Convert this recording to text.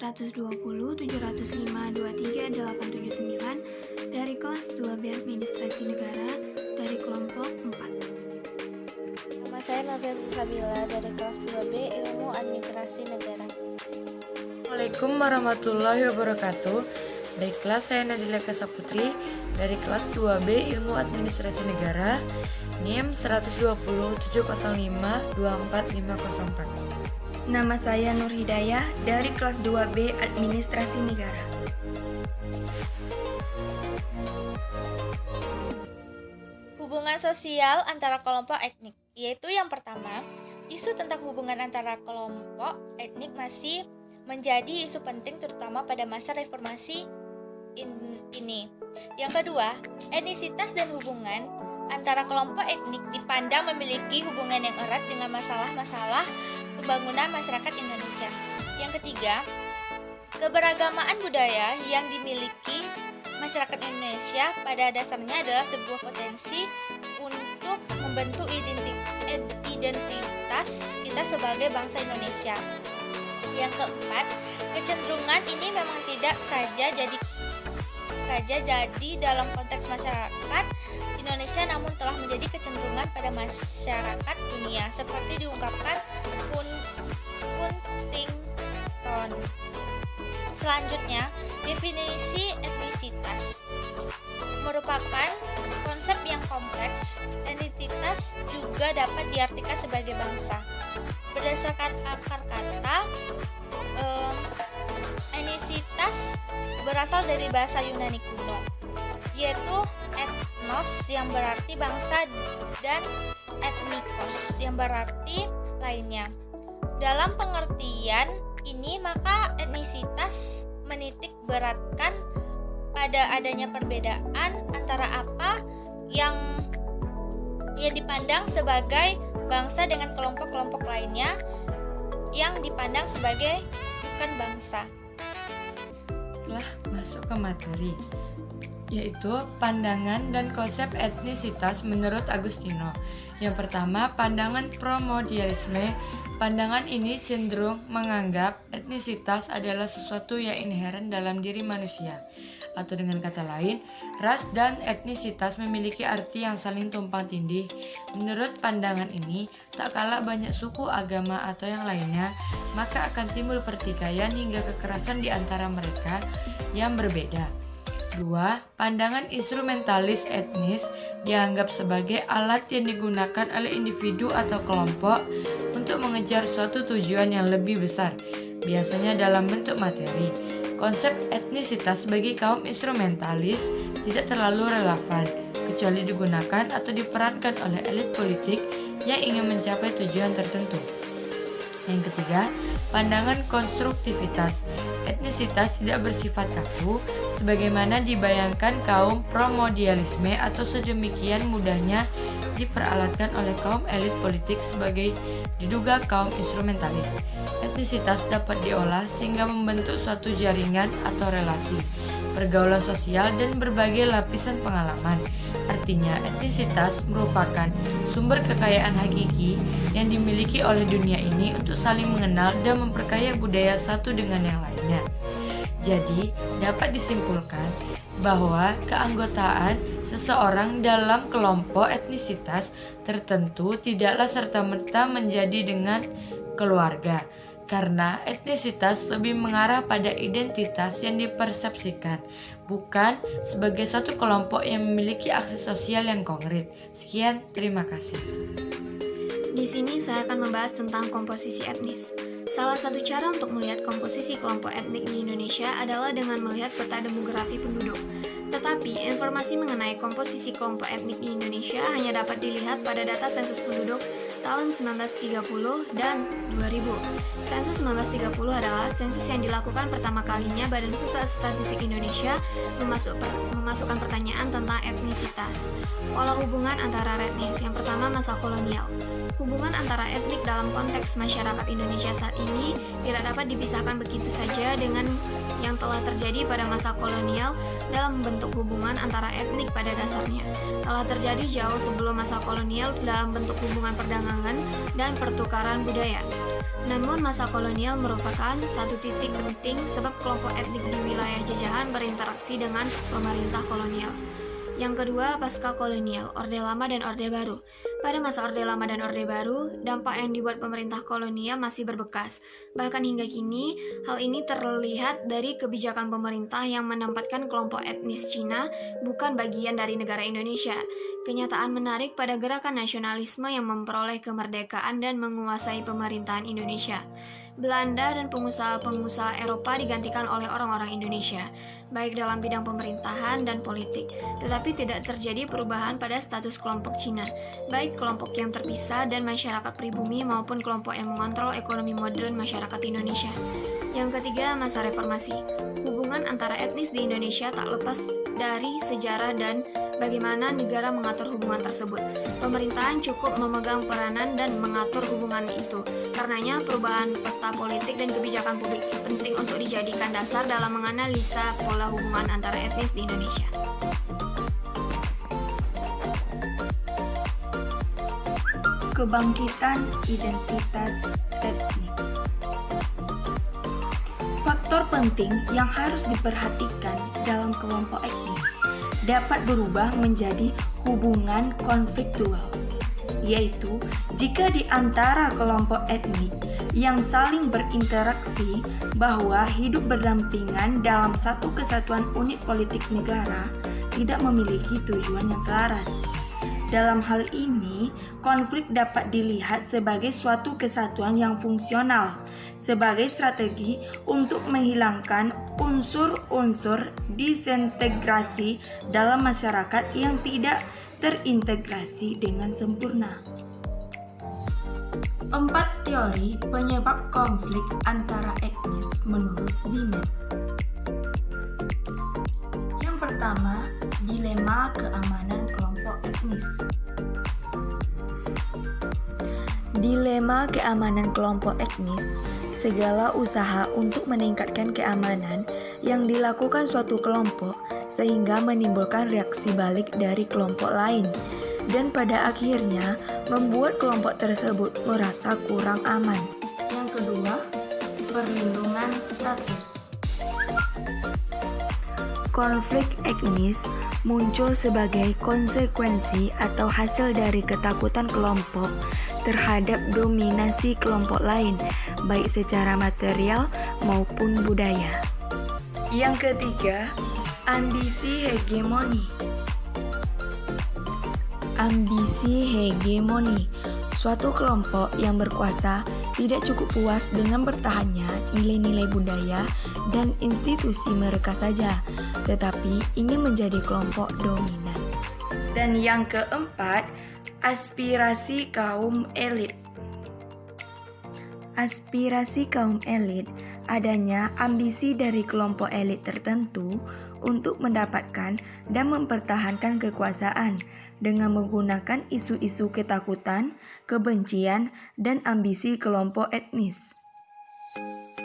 120 705 23 879 dari kelas 2B Administrasi Negara dari kelompok 4. Nama saya Nafia Sabila dari kelas 2B Ilmu Administrasi Negara. Assalamualaikum warahmatullahi wabarakatuh. Baiklah, saya Nadila Kasaputri dari kelas 2B Ilmu Administrasi Negara, NIM 120 705 24504. Nama saya Nur Hidayah dari kelas 2B Administrasi Negara. Hubungan sosial antara kelompok etnik, yaitu yang pertama, isu tentang hubungan antara kelompok etnik masih menjadi isu penting terutama pada masa reformasi ini. Yang kedua, etnisitas dan hubungan antara kelompok etnik dipandang memiliki hubungan yang erat dengan masalah-masalah pembangunan masyarakat Indonesia. Yang ketiga, keberagamaan budaya yang dimiliki masyarakat Indonesia pada dasarnya adalah sebuah potensi untuk membentuk identitas kita sebagai bangsa Indonesia. Yang keempat, kecenderungan ini memang tidak saja jadi dalam konteks masyarakat Indonesia, namun telah menjadi kecenderungan pada masyarakat dunia, seperti diungkapkan Huntington. Selanjutnya, definisi etnisitas merupakan konsep yang kompleks. Entitas juga dapat diartikan sebagai bangsa. Berdasarkan akar kata, etnisitas berasal dari bahasa Yunani kuno, yaitu etnos yang berarti bangsa dan etnikos yang berarti lainnya. Dalam pengertian ini, maka etnisitas menitik beratkan pada adanya perbedaan antara apa yang dipandang sebagai bangsa dengan kelompok-kelompok lainnya yang dipandang sebagai bukan bangsa. Telah masuk ke materi, yaitu pandangan dan konsep etnisitas menurut Agustino. Yang pertama, pandangan promodialisme. Pandangan ini cenderung menganggap etnisitas adalah sesuatu yang inheren dalam diri manusia. Atau dengan kata lain, ras dan etnisitas memiliki arti yang saling tumpang tindih. Menurut pandangan ini, tak kalah banyak suku, agama, atau yang lainnya, maka akan timbul pertikaian hingga kekerasan di antara mereka yang berbeda. 2. Pandangan instrumentalis etnis dianggap sebagai alat yang digunakan oleh individu atau kelompok untuk mengejar suatu tujuan yang lebih besar, biasanya dalam bentuk materi. Konsep etnisitas bagi kaum instrumentalis tidak terlalu relevan, kecuali digunakan atau diperankan oleh elit politik yang ingin mencapai tujuan tertentu. Yang ketiga, pandangan konstruktivitas. Etnisitas tidak bersifat kaku, sebagaimana dibayangkan kaum promodialisme atau sedemikian mudahnya diperalatkan oleh kaum elit politik sebagai diduga kaum instrumentalis. Etnisitas dapat diolah sehingga membentuk suatu jaringan atau relasi, pergaulan sosial, dan berbagai lapisan pengalaman. Artinya, etnisitas merupakan sumber kekayaan hakiki yang dimiliki oleh dunia ini untuk saling mengenal dan memperkaya budaya satu dengan yang lainnya. Jadi, dapat disimpulkan bahwa keanggotaan seseorang dalam kelompok etnisitas tertentu tidaklah serta-merta menjadi dengan keluarga, karena etnisitas lebih mengarah pada identitas yang dipersepsikan, bukan sebagai satu kelompok yang memiliki aksi sosial yang konkret. Sekian, terima kasih. Di sini saya akan membahas tentang komposisi etnis. Salah satu cara untuk melihat komposisi kelompok etnik di Indonesia adalah dengan melihat peta demografi penduduk. Tetapi, informasi mengenai komposisi kelompok etnik di Indonesia hanya dapat dilihat pada data sensus penduduk tahun 1930 dan 2000. Sensus 1930 adalah sensus yang dilakukan pertama kalinya Badan Pusat Statistik Indonesia memasukkan pertanyaan tentang etnisitas. Pola hubungan antara etnis. Yang pertama, masa kolonial. Hubungan antara etnik dalam konteks masyarakat Indonesia saat ini tidak dapat dipisahkan begitu saja dengan yang telah terjadi pada masa kolonial dalam bentuk hubungan antara etnik pada dasarnya. Telah terjadi jauh sebelum masa kolonial dalam bentuk hubungan perdagangan dan pertukaran budaya. Namun masa kolonial merupakan satu titik penting sebab kelompok etnik di wilayah jajahan berinteraksi dengan pemerintah kolonial. Yang kedua, pasca kolonial, Orde Lama dan Orde Baru. Pada masa Orde Lama dan Orde Baru, dampak yang dibuat pemerintah kolonial masih berbekas. Bahkan hingga kini, hal ini terlihat dari kebijakan pemerintah yang menempatkan kelompok etnis Cina bukan bagian dari negara Indonesia. Kenyataan menarik pada gerakan nasionalisme yang memperoleh kemerdekaan dan menguasai pemerintahan Indonesia. Belanda dan pengusaha-pengusaha Eropa digantikan oleh orang-orang Indonesia, baik dalam bidang pemerintahan dan politik, tetapi tidak terjadi perubahan pada status kelompok Cina, baik kelompok yang terpisah dan masyarakat pribumi maupun kelompok yang mengontrol ekonomi modern masyarakat Indonesia. Yang ketiga, masa reformasi. Hubungan antara etnis di Indonesia tak lepas dari sejarah dan bagaimana negara mengatur hubungan tersebut. Pemerintahan cukup memegang peranan dan mengatur hubungan itu. Karenanya, perubahan peta politik dan kebijakan publik penting untuk dijadikan dasar dalam menganalisa pola hubungan antara etnis di Indonesia. Kebangkitan identitas etnik. Faktor penting yang harus diperhatikan dalam kelompok etnik dapat berubah menjadi hubungan konfliktual, yaitu jika di antara kelompok etnik yang saling berinteraksi bahwa hidup berdampingan dalam satu kesatuan unit politik negara tidak memiliki tujuan yang selaras. Dalam hal ini, konflik dapat dilihat sebagai suatu kesatuan yang fungsional, sebagai strategi untuk menghilangkan unsur-unsur disintegrasi dalam masyarakat yang tidak terintegrasi dengan sempurna. 4 teori penyebab konflik antara etnis menurut Binet. Yang pertama, dilema keamanan kelompok etnis. Dilema keamanan kelompok etnis, segala usaha untuk meningkatkan keamanan yang dilakukan suatu kelompok sehingga menimbulkan reaksi balik dari kelompok lain dan pada akhirnya membuat kelompok tersebut merasa kurang aman. Yang kedua, perlindungan status. Konflik etnis muncul sebagai konsekuensi atau hasil dari ketakutan kelompok terhadap dominasi kelompok lain, baik secara material maupun budaya. Yang ketiga, ambisi hegemoni. Ambisi hegemoni. Suatu kelompok yang berkuasa tidak cukup puas dengan bertahannya nilai-nilai budaya dan institusi mereka saja, tetapi ingin menjadi kelompok dominan. Dan yang keempat, aspirasi kaum elit. Aspirasi kaum elit adanya ambisi dari kelompok elit tertentu untuk mendapatkan dan mempertahankan kekuasaan dengan menggunakan isu-isu ketakutan, kebencian, dan ambisi kelompok etnis.